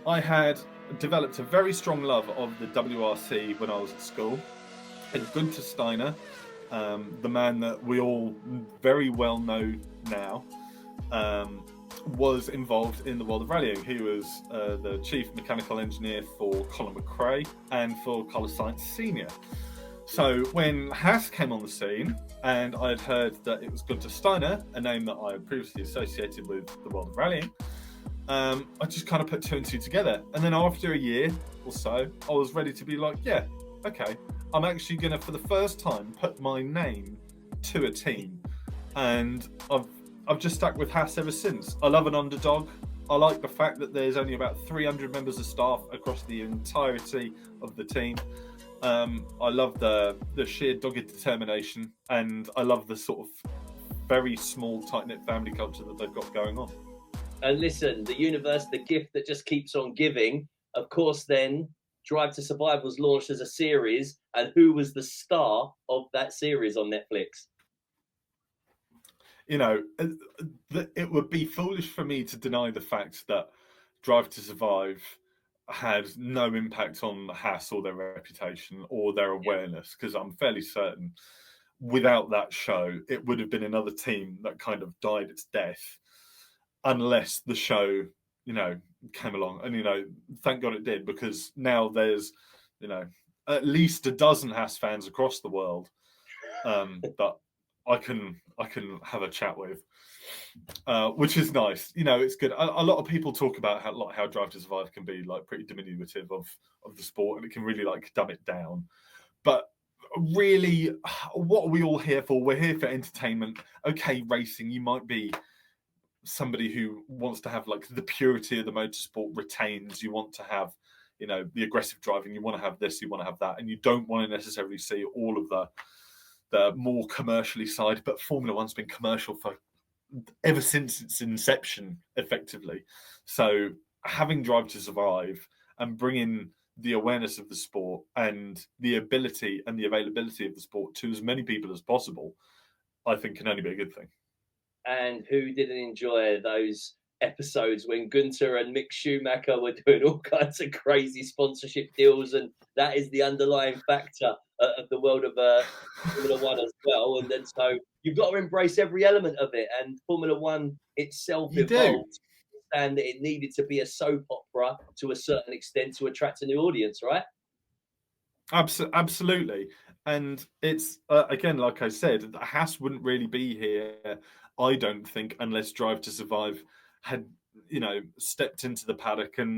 I had developed a very strong love of the WRC when I was at school. And Gunther Steiner, the man that we all very well know now, was involved in the world of rallying. He was the chief mechanical engineer for Colin McRae and for Carlos Sainz Sr. So when Haas came on the scene, and I had heard that it was Gunther Steiner, a name that I had previously associated with the world of rallying, I just kind of put two and two together. And then after a year or so, I was ready to be like, yeah, okay, I'm actually going to, for the first time, put my name to a team. And I've just stuck with Haas ever since. I love an underdog. I like the fact that there's only about 300 members of staff across the entirety of the team. I love the sheer dogged determination, and I love the sort of very small, tight-knit family culture that they've got going on. And listen, the universe, the gift that just keeps on giving. Of course, then Drive to Survive was launched as a series, and who was the star of that series on Netflix? You know, it would be foolish for me to deny the fact that Drive to Survive had no impact on Haas or their reputation or their awareness, because I'm fairly certain without that show, it would have been another team that kind of died its death, unless the show, came along. And, thank God it did, because now there's, at least a dozen Haas fans across the world that I can have a chat with, which is nice. It's good. A lot of people talk about how Drive to Survive can be like pretty diminutive of the sport, and it can really like dumb it down. But really, what are we all here for? We're here for entertainment. Okay, racing, you might be somebody who wants to have like the purity of the motorsport retains. You want to have, the aggressive driving. You want to have this, you want to have that, and you don't want to necessarily see all of the more commercially side. But Formula One's been commercial for ever since its inception, effectively. So having Drive to Survive and bringing the awareness of the sport and the ability and the availability of the sport to as many people as possible, I think can only be a good thing. And who didn't enjoy those episodes when Gunther and Mick Schumacher were doing all kinds of crazy sponsorship deals? And that is the underlying factor of the world of Formula One as well. And then so you've got to embrace every element of it. And Formula One itself You do. evolved, and that it needed to be a soap opera to a certain extent to attract a new audience, right? Absolutely. And it's, again, like I said, Haas wouldn't really be here, I don't think, unless Drive to Survive had, stepped into the paddock and